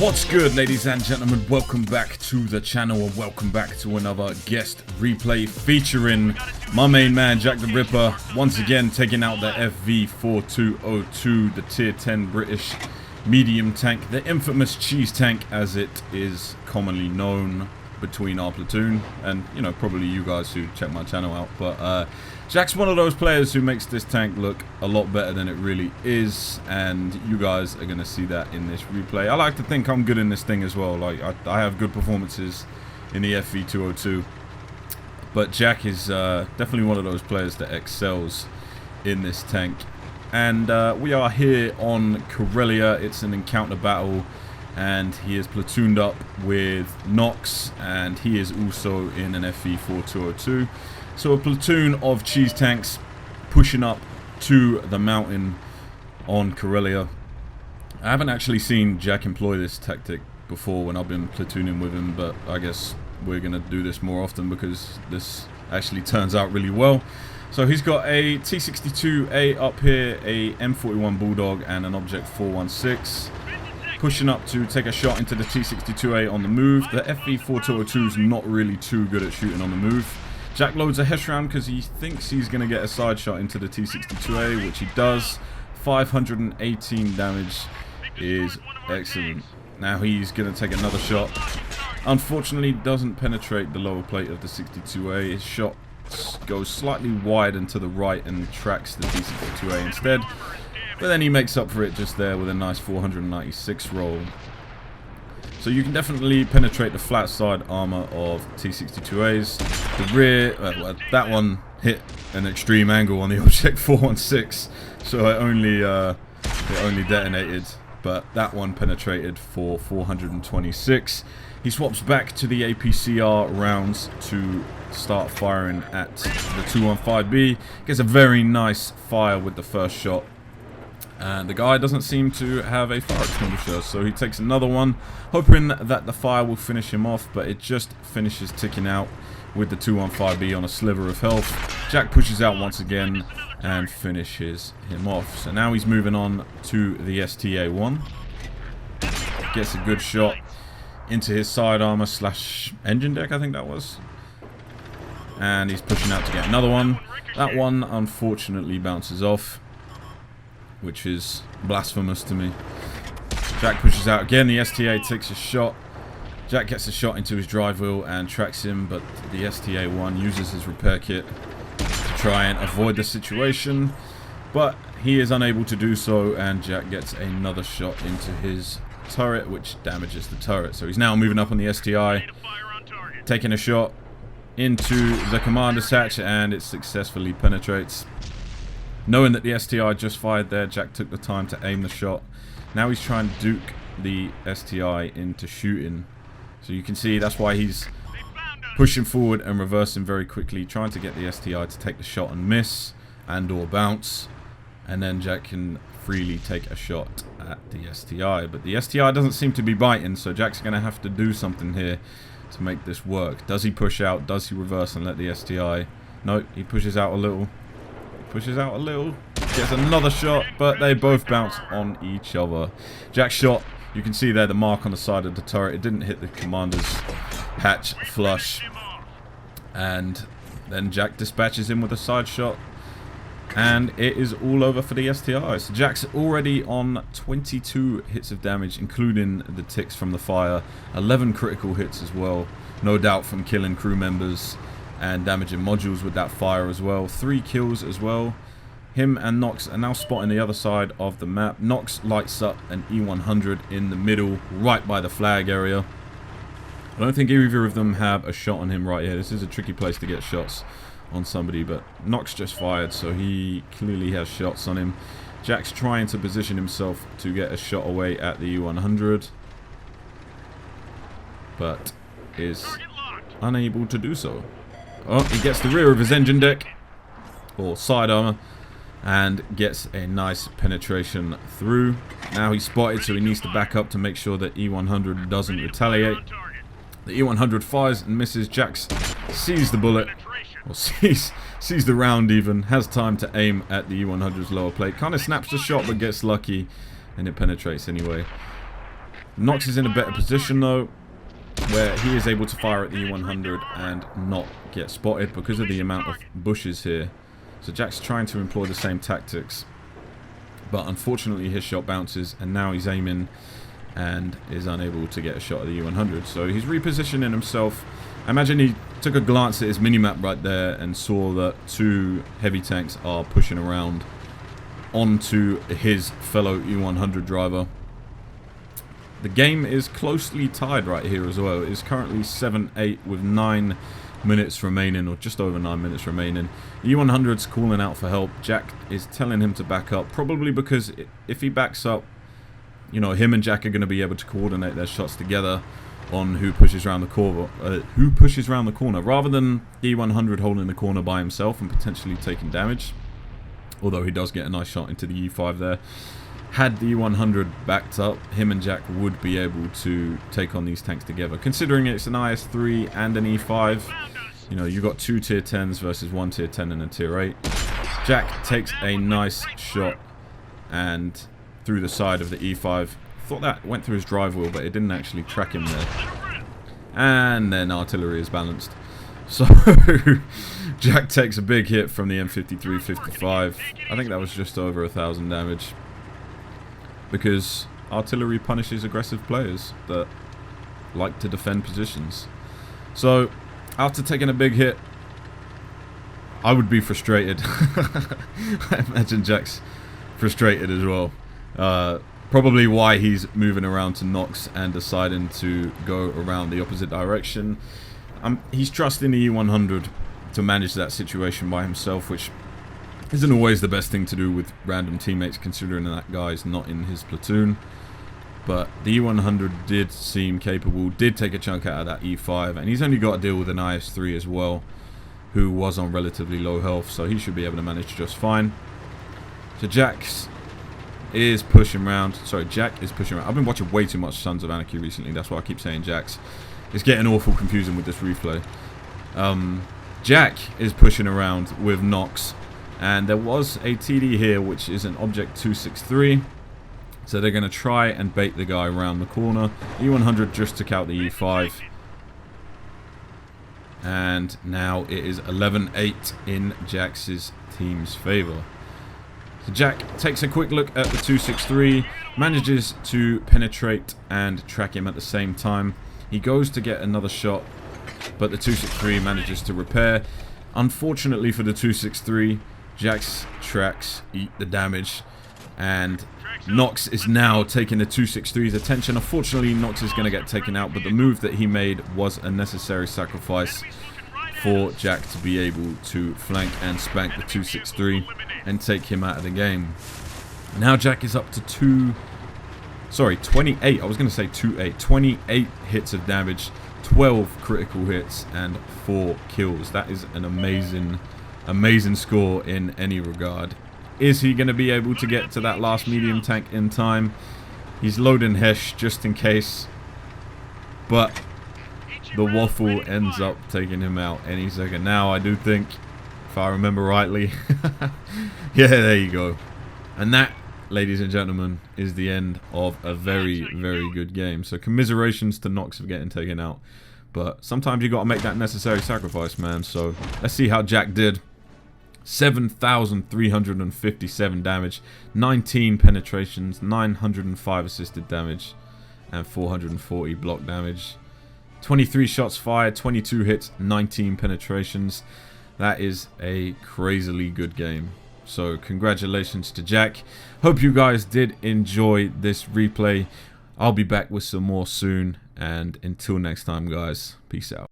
What's good, ladies and gentlemen? Welcome back to the channel and welcome back to another guest replay featuring my main man Jack the Ripper, once again taking out the FV4202, the tier 10 British medium tank, the infamous cheese tank as it is commonly known between our platoon and, you know, probably you guys who check my channel out. But Jack's one of those players who makes this tank look a lot better than it really is, and you guys are going to see that in this replay. I like to think I'm good in this thing as well. Like, I have good performances in the FV202, but Jack is definitely one of those players that excels in this tank. And we are here on Karelia. It's an encounter battle, and he is platooned up with Nox, and he is also in an FV4202. So a platoon of cheese tanks pushing up to the mountain on Karelia. I haven't actually seen Jack employ this tactic before when I've been platooning with him, but I guess we're going to do this more often because this actually turns out really well. So he's got a T62A up here, a M41 Bulldog, and an Object 416. Pushing up to take a shot into the T62A on the move. The FV4202 is not really too good at shooting on the move. Jack loads a Hesh round because he thinks he's going to get a side shot into the T62A, which he does. 518 damage is excellent. Now he's going to take another shot. Unfortunately, doesn't penetrate the lower plate of the 62A. His shot goes slightly wide and to the right and tracks the T62A instead. But then he makes up for it just there with a nice 496 roll. So you can definitely penetrate the flat side armor of T62As. The rear, that one hit an extreme angle on the Object 416, so it only detonated. But that one penetrated for 426. He swaps back to the APCR rounds to start firing at the 215B. Gets a very nice fire with the first shot. And the guy doesn't seem to have a fire extinguisher, so he takes another one, hoping that the fire will finish him off, but it just finishes ticking out with the 215B on a sliver of health. Jack pushes out once again and finishes him off. So now he's moving on to the STA-1. Gets a good shot into his side armor slash engine deck, I think that was. And he's pushing out to get another one. That one unfortunately bounces off, which is blasphemous to me. Jack pushes out again. The STA takes a shot. Jack gets a shot into his drive wheel and tracks him, but the STA-1 uses his repair kit to try and avoid the situation, but he is unable to do so, and Jack gets another shot into his turret, which damages the turret. So he's now moving up on the STI, taking a shot into the commander's hatch, and it successfully penetrates. Knowing that the STI just fired there, Jack took the time to aim the shot. Now he's trying to duke the STI into shooting. So you can see that's why he's pushing forward and reversing very quickly, trying to get the STI to take the shot and miss and or bounce. And then Jack can freely take a shot at the STI. But the STI doesn't seem to be biting, so Jack's going to have to do something here to make this work. Does he push out? Does he reverse and let the STI? No, he pushes out a little. Pushes out a little, gets another shot, but they both bounce on each other. Jack's shot, you can see there the mark on the side of the turret. It didn't hit the commander's hatch flush. And then Jack dispatches him with a side shot. And it is all over for the STI. So Jack's already on 22 hits of damage, including the ticks from the fire. 11 critical hits as well. No doubt from killing crew members and damaging modules with that fire as well. 3 kills as well. Him and Nox are now spotting the other side of the map. Nox lights up an E100 in the middle, right by the flag area. I don't think either of them have a shot on him right here. This is a tricky place to get shots on somebody, but Nox just fired, so he clearly has shots on him. Jack's trying to position himself to get a shot away at the E100, but is unable to do so. Oh, he gets the rear of his engine deck, or side armor, and gets a nice penetration through. Now he's spotted, so he needs to back up to make sure that E100 doesn't retaliate. The E100 fires and misses. Jack sees the bullet, or sees the round even, has time to aim at the E100's lower plate. Kind of snaps the shot, but gets lucky, and it penetrates anyway. Nox is in a better position though, where he is able to fire at the E100 and not get spotted because of the amount of bushes here. So Jack's trying to employ the same tactics, but unfortunately his shot bounces and now he's aiming and is unable to get a shot at the E100. So he's repositioning himself. I imagine he took a glance at his minimap right there and saw that 2 heavy tanks are pushing around onto his fellow E100 driver. The game is closely tied right here as well. It is currently 7-8 with 9 minutes remaining, or just over 9 minutes remaining. The E100's calling out for help. Jack is telling him to back up, probably because if he backs up, you know, him and Jack are going to be able to coordinate their shots together on who pushes around the corner, rather than the E100 holding the corner by himself and potentially taking damage. Although he does get a nice shot into the E5 there. Had the E100 backed up, him and Jack would be able to take on these tanks together. Considering it's an IS-3 and an E5, you know, you've got 2 tier 10s versus 1 tier 10 and a tier 8. Jack takes a nice shot and through the side of the E5. Thought that went through his drive wheel, but it didn't actually track him there. And then artillery is balanced. So Jack takes a big hit from the M53-55. I think that was just over 1,000 damage. Because artillery punishes aggressive players that like to defend positions. So after taking a big hit, I would be frustrated. I imagine Jack's frustrated as well. Probably why he's moving around to Nox and deciding to go around the opposite direction. He's trusting the E100 to manage that situation by himself, which isn't always the best thing to do with random teammates, considering that guy's not in his platoon. But the E100 did seem capable, did take a chunk out of that E5, and he's only got to deal with an IS-3 as well, who was on relatively low health, so he should be able to manage just fine. So Jack is pushing around. I've been watching way too much Sons of Anarchy recently, that's why I keep saying Jack's. It's getting awful confusing with this replay. Jack is pushing around with Nox. And there was a TD here, which is an Object 263. So they're going to try and bait the guy around the corner. E100 just took out the E5. And now it is 11-8 in Jack's team's favour. So Jack takes a quick look at the 263. Manages to penetrate and track him at the same time. He goes to get another shot, but the 263 manages to repair. Unfortunately for the 263, Jack's tracks eat the damage, and Nox is now taking the 263's attention. Unfortunately, Nox is going to get taken out, but the move that he made was a necessary sacrifice for Jack to be able to flank and spank the 263 and take him out of the game. Now Jack is up to 28. I was going to say 2-8. 28 hits of damage, 12 critical hits, and 4 kills. That is an amazing score in any regard. Is he going to be able to get to that last medium tank in time? He's loading Hesh just in case, but the waffle ends up taking him out any second now, I do think, if I remember rightly. Yeah, there you go. And that, ladies and gentlemen, is the end of a very, very good game. So commiserations to Nox for getting taken out, but sometimes you got to make that necessary sacrifice, man. So let's see how Jack did. 7,357 damage, 19 penetrations, 905 assisted damage, and 440 block damage. 23 shots fired, 22 hits, 19 penetrations. That is a crazily good game. So congratulations to Jack. Hope you guys did enjoy this replay. I'll be back with some more soon. And until next time, guys, peace out.